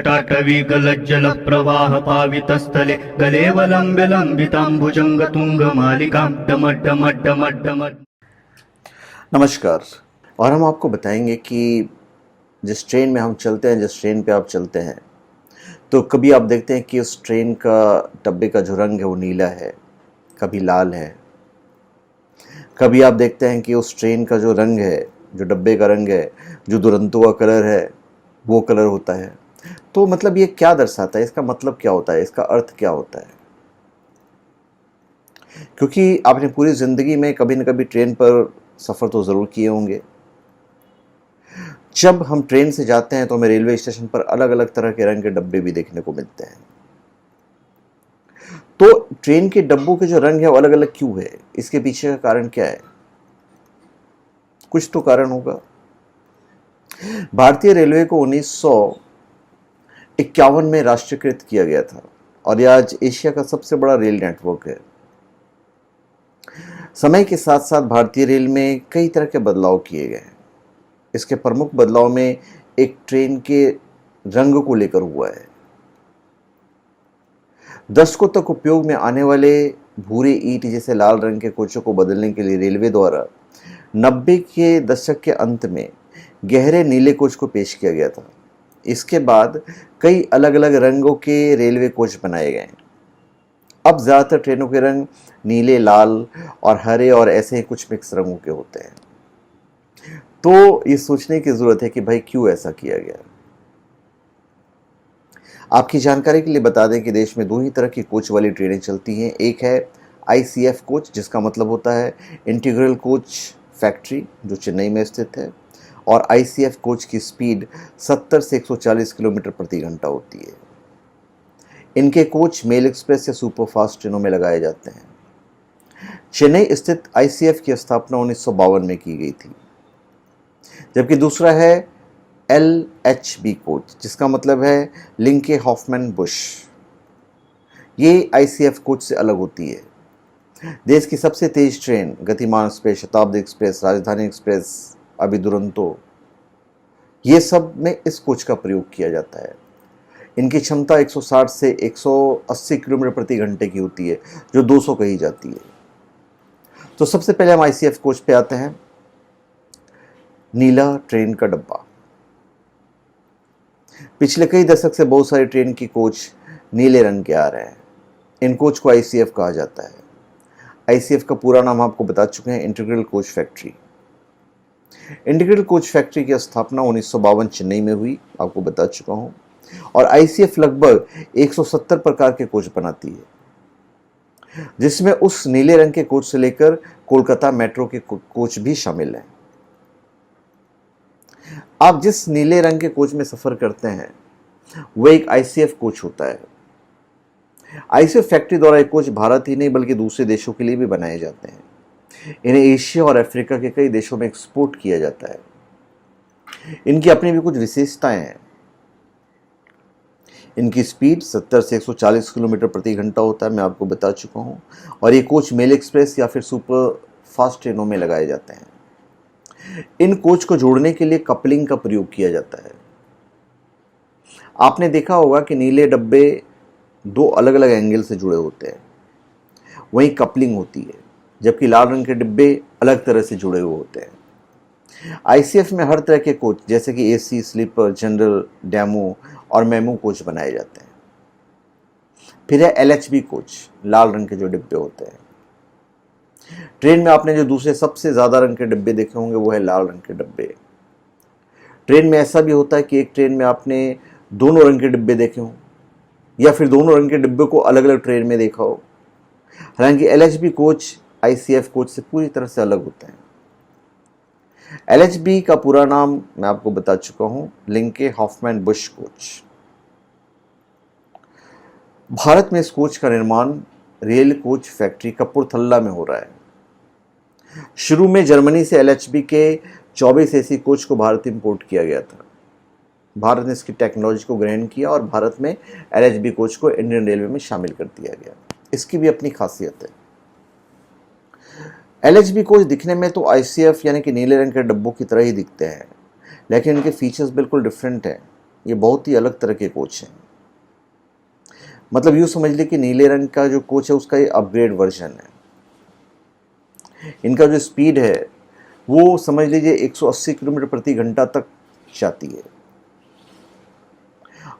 जटाटवी गलज्जल प्रवाह पावितस्थले गलेवलम्ब्य लम्बिताम्बुजंग तुंग मालिकां डमड डमड डमड डमड। नमस्कार। और हम आपको बताएंगे कि जिस ट्रेन में हम चलते हैं, जिस ट्रेन पे आप चलते हैं, तो कभी आप देखते हैं कि उस ट्रेन का डब्बे का जो रंग है वो नीला है, कभी लाल है। कभी आप देखते हैं कि उस ट्रेन का जो रंग है, जो डब्बे का रंग है, जो दुरंतो का कलर है, वो कलर होता है। तो मतलब ये क्या दर्शाता है, इसका मतलब क्या होता है, इसका अर्थ क्या होता है? क्योंकि आपने पूरी ज़िंदगी में कभी न कभी ट्रेन पर सफ़र तो ज़रूर किए होंगे। जब हम ट्रेन से जाते हैं तो हमें रेलवे स्टेशन पर अलग अलग तरह के रंग के डब्बे भी देखने को मिलते हैं। तो ट्रेन के डब्बों के जो रंग है वो अलग अलग क्यों है, इसके पीछे का कारण क्या है? कुछ तो कारण होगा। भारतीय रेलवे को 1951 में राष्ट्रीयकृत किया गया था और यह आज एशिया का सबसे बड़ा रेल नेटवर्क है। समय के साथ साथ भारतीय रेल में कई तरह के बदलाव किए गए हैं। इसके प्रमुख बदलाव में एक ट्रेन के रंग को लेकर हुआ है। दशकों तक उपयोग में आने वाले भूरे ईंट जैसे लाल रंग के कोचों को बदलने के लिए रेलवे द्वारा 90 के दशक के अंत में गहरे नीले कोच को पेश किया गया था। इसके बाद कई अलग अलग रंगों के रेलवे कोच बनाए गए। अब ज़्यादातर ट्रेनों के रंग नीले, लाल और हरे और ऐसे ही कुछ मिक्स रंगों के होते हैं। तो ये सोचने की ज़रूरत है कि भाई क्यों ऐसा किया गया। आपकी जानकारी के लिए बता दें कि देश में दो ही तरह की कोच वाली ट्रेनें चलती हैं। एक है ICF कोच, जिसका मतलब होता है इंटीग्रल कोच फैक्ट्री, जो चेन्नई में स्थित है, और ICF कोच की स्पीड 70 से 140 किलोमीटर प्रति घंटा होती है। इनके कोच मेल एक्सप्रेस या सुपरफास्ट ट्रेनों में लगाए जाते हैं। चेन्नई स्थित ICF की स्थापना 1952 में की गई थी। जबकि दूसरा है LHB कोच, जिसका मतलब है लिंके हॉफमैन बुश। ये ICF कोच से अलग होती है। देश की सबसे तेज ट्रेन गतिमान एक्सप्रेस, शताब्दी एक्सप्रेस, राजधानी एक्सप्रेस, अभी दुरंतो, ये सब में इस कोच का प्रयोग किया जाता है। इनकी क्षमता 160 से 180 किलोमीटर प्रति घंटे की होती है, जो 200 कही जाती है। तो सबसे पहले हम ICF कोच पे आते हैं। नीला ट्रेन का डब्बा। पिछले कई दशक से बहुत सारी ट्रेन की कोच नीले रंग के आ रहे हैं। इन कोच को ICF कहा जाता है। ICF का पूरा नाम आपको बता चुके हैं, integral coach factory. Integral coach factory की स्थापना 1952 चेन्नई में हुई, आपको बता चुका हूं। और ICF लगभग 170 प्रकार के कोच बनाती है, जिसमें उस नीले रंग के कोच से लेकर कोलकाता मेट्रो के कोच भी शामिल हैं। आप जिस नीले रंग के कोच में सफर करते हैं वह एक ICF कोच होता है। ICF फैक्ट्री द्वारा एक कोच भारत ही नहीं बल्कि दूसरे देशों के लिए भी बनाए जाते हैं। इन्हें एशिया और अफ्रीका के कई देशों में एक्सपोर्ट किया जाता है। इनकी अपनी भी कुछ विशेषताएं हैं। इनकी स्पीड 70 से 140 किलोमीटर प्रति घंटा होता है, मैं आपको बता चुका हूं। और ये कोच मेल एक्सप्रेस या फिर सुपर फास्ट ट्रेनों में लगाए जाते हैं। इन कोच को जोड़ने के लिए कपलिंग का प्रयोग किया जाता है। आपने देखा होगा कि नीले डब्बे दो अलग अलग एंगल से जुड़े होते हैं, वहीं कपलिंग होती है, जबकि लाल रंग के डिब्बे अलग तरह से जुड़े हुए होते हैं। ICF में हर तरह के कोच जैसे कि AC, स्लीपर, जनरल, डेमो और मेमो कोच बनाए जाते हैं। फिर है LHB कोच, लाल रंग के जो डिब्बे होते हैं। ट्रेन में आपने जो दूसरे सबसे ज़्यादा रंग के डिब्बे देखे होंगे वो है लाल रंग के डिब्बे। ट्रेन में ऐसा भी होता है कि एक ट्रेन में आपने दोनों रंग के डिब्बे देखे हों या फिर दोनों रंग के डिब्बे को अलग अलग ट्रेन में देखा हो। हालांकि LHB कोच ICF कोच से पूरी तरह से अलग होते हैं। LHB का पूरा नाम मैं आपको बता चुका हूं, लिंके हॉफमैन बुश कोच। भारत में इस कोच का निर्माण रेल कोच फैक्ट्री कपूरथला में हो रहा है। शुरू में जर्मनी से LHB के 24 AC कोच को भारत इंपोर्ट किया गया था। भारत ने इसकी टेक्नोलॉजी को ग्रहण किया और भारत में LHB कोच को इंडियन रेलवे में शामिल कर दिया गया। इसकी भी अपनी खासियत है। LHB कोच दिखने में तो ICF यानी कि नीले रंग के डब्बों की तरह ही दिखते हैं, लेकिन इनके फीचर्स बिल्कुल डिफरेंट हैं। ये बहुत ही अलग तरह के कोच हैं। मतलब यूँ समझ लीजिए कि नीले रंग का जो कोच है उसका ये अपग्रेड वर्जन है। इनका जो स्पीड है वो समझ लीजिए 180 किलोमीटर प्रति घंटा तक जाती है,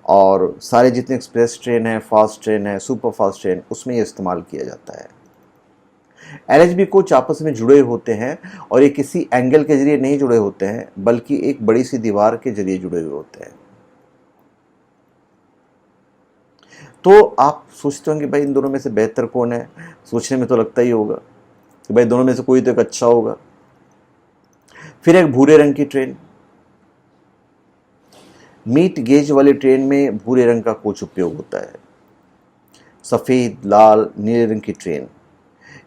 और सारे जितने एक्सप्रेस ट्रेन है, फास्ट ट्रेन है, सुपर फास्ट ट्रेन, उसमें ये इस्तेमाल किया जाता है। LHB कोच आपस में जुड़े होते हैं, और ये किसी एंगल के जरिए नहीं जुड़े होते हैं, बल्कि एक बड़ी सी दीवार के जरिए जुड़े हुए होते हैं। तो आप सोचते होंगे भाई इन दोनों में से बेहतर कौन है? सोचने में तो लगता ही होगा कि भाई दोनों में से कोई तो एक अच्छा होगा। फिर एक भूरे रंग की ट्रेन, मीट गेज वाली ट्रेन में भूरे रंग का कोच उपयोग होता है। सफ़ेद, लाल, नीले रंग की ट्रेन,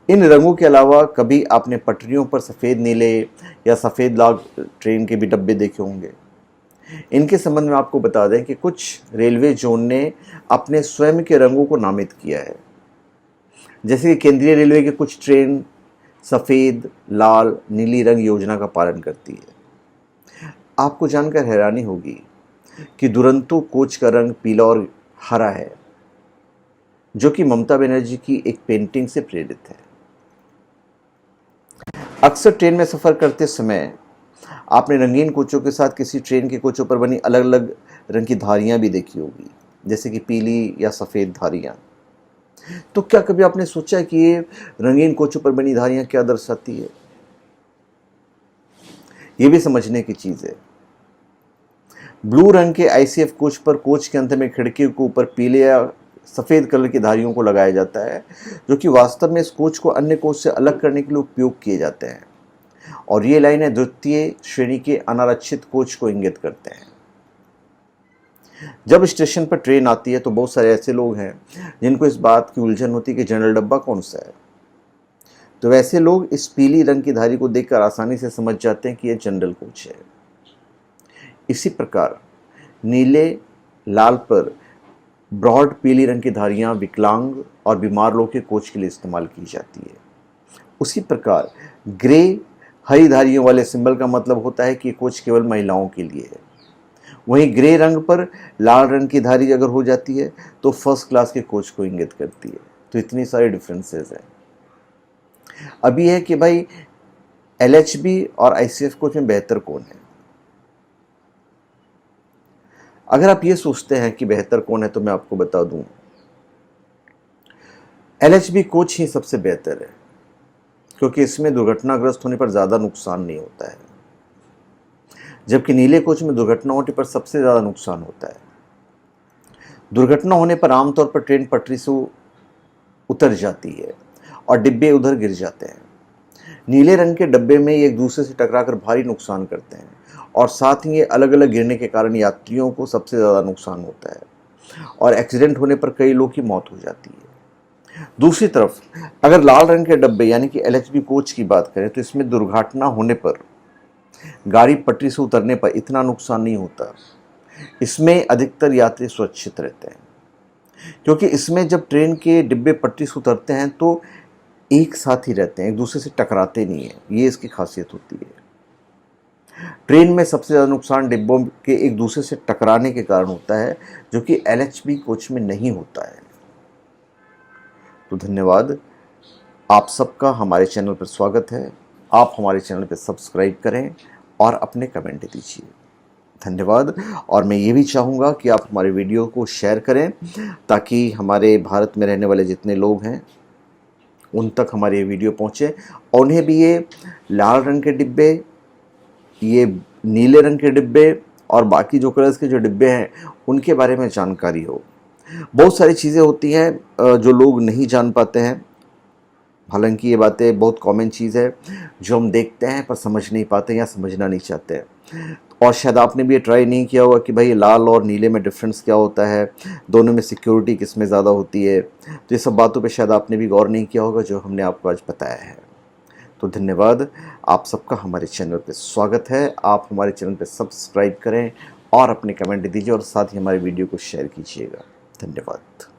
इन रंगों के अलावा कभी आपने पटरियों पर सफ़ेद नीले या सफ़ेद लाल ट्रेन के भी डब्बे देखे होंगे। इनके संबंध में आपको बता दें कि कुछ रेलवे जोन ने अपने स्वयं के रंगों को नामित किया है। जैसे कि केंद्रीय रेलवे की कुछ ट्रेन सफ़ेद, लाल, नीली रंग योजना का पालन करती है। आपको जानकर हैरानी होगी कि दुरंतो कोच का रंग पीला और हरा है, जो कि ममता बनर्जी की एक पेंटिंग से प्रेरित है। अक्सर ट्रेन में सफ़र करते समय आपने रंगीन कोचों के साथ किसी ट्रेन के कोचों पर बनी अलग अलग रंग की धारियां भी देखी होगी, जैसे कि पीली या सफ़ेद धारियां। तो क्या कभी आपने सोचा कि ये रंगीन कोचों पर बनी धारियां क्या दर्शाती है? ये भी समझने की चीज़ है। ब्लू रंग के ICF कोच पर कोच के अंत में खिड़की के ऊपर पीले या सफ़ेद कलर की धारियों को लगाया जाता है, जो कि वास्तव में इस कोच को अन्य कोच से अलग करने के लिए उपयोग किए जाते हैं, और ये लाइनें द्वितीय श्रेणी के अनारक्षित कोच को इंगित करते हैं। जब स्टेशन पर ट्रेन आती है तो बहुत सारे ऐसे लोग हैं जिनको इस बात की उलझन होती है कि जनरल डब्बा कौन सा है। तो वैसे लोग इस पीली रंग की धारी को देखकर आसानी से समझ जाते हैं कि यह जनरल कोच है। इसी प्रकार नीले लाल पर ब्रॉड पीली रंग की धारियां विकलांग और बीमार लोगों के कोच के लिए इस्तेमाल की जाती है। उसी प्रकार ग्रे हरी धारियों वाले सिंबल का मतलब होता है कि कोच केवल महिलाओं के लिए है। वहीं ग्रे रंग पर लाल रंग की धारी अगर हो जाती है तो फर्स्ट क्लास के कोच को इंगित करती है। तो इतनी सारी डिफरेंसेस हैं। अब ये है कि भाई LHB और ICF कोच में बेहतर कौन है? अगर आप ये सोचते हैं कि बेहतर कौन है तो मैं आपको बता दूं, LHB कोच ही सबसे बेहतर है, क्योंकि इसमें दुर्घटनाग्रस्त होने पर ज़्यादा नुकसान नहीं होता है, जबकि नीले कोच में दुर्घटना होने पर सबसे ज़्यादा नुकसान होता है। दुर्घटना होने पर आमतौर पर ट्रेन पटरी से उतर जाती है और डिब्बे उधर गिर जाते हैं। नीले रंग के डब्बे में ये एक दूसरे से टकराकर भारी नुकसान करते हैं, और साथ ही ये अलग अलग गिरने के कारण यात्रियों को सबसे ज़्यादा नुकसान होता है, और एक्सीडेंट होने पर कई लोगों की मौत हो जाती है। दूसरी तरफ अगर लाल रंग के डब्बे यानी कि LHB कोच की बात करें तो इसमें दुर्घटना होने पर गाड़ी पटरी से उतरने पर इतना नुकसान नहीं होता। इसमें अधिकतर यात्री सुरक्षित रहते हैं, क्योंकि इसमें जब ट्रेन के डिब्बे पटरी से उतरते हैं तो एक साथ ही रहते हैं, एक दूसरे से टकराते नहीं हैं। ये इसकी खासियत होती है। ट्रेन में सबसे ज़्यादा नुकसान डिब्बों के एक दूसरे से टकराने के कारण होता है, जो कि LHB कोच में नहीं होता है। तो धन्यवाद, आप सबका हमारे चैनल पर स्वागत है। आप हमारे चैनल पर सब्सक्राइब करें और अपने कमेंट दीजिए। धन्यवाद। और मैं ये भी चाहूँगा कि आप हमारे वीडियो को शेयर करें, ताकि हमारे भारत में रहने वाले जितने लोग हैं उन तक हमारे ये वीडियो पहुँचे, और उन्हें भी ये लाल रंग के डिब्बे, ये नीले रंग के डिब्बे और बाकी जो कलर्स के जो डिब्बे हैं उनके बारे में जानकारी हो। बहुत सारी चीज़ें होती हैं जो लोग नहीं जान पाते हैं। हालांकि ये बातें बहुत कॉमन चीज़ है जो हम देखते हैं पर समझ नहीं पाते या समझना नहीं चाहते हैं। और शायद आपने भी ये ट्राई नहीं किया होगा कि भाई लाल और नीले में डिफरेंस क्या होता है, दोनों में सिक्योरिटी किस में ज़्यादा होती है। तो ये सब बातों पे शायद आपने भी गौर नहीं किया होगा जो हमने आपको आज बताया है। तो धन्यवाद, आप सबका हमारे चैनल पे स्वागत है। आप हमारे चैनल पे सब्सक्राइब करें और अपने कमेंट दीजिए, और साथ ही हमारे वीडियो को शेयर कीजिएगा। धन्यवाद।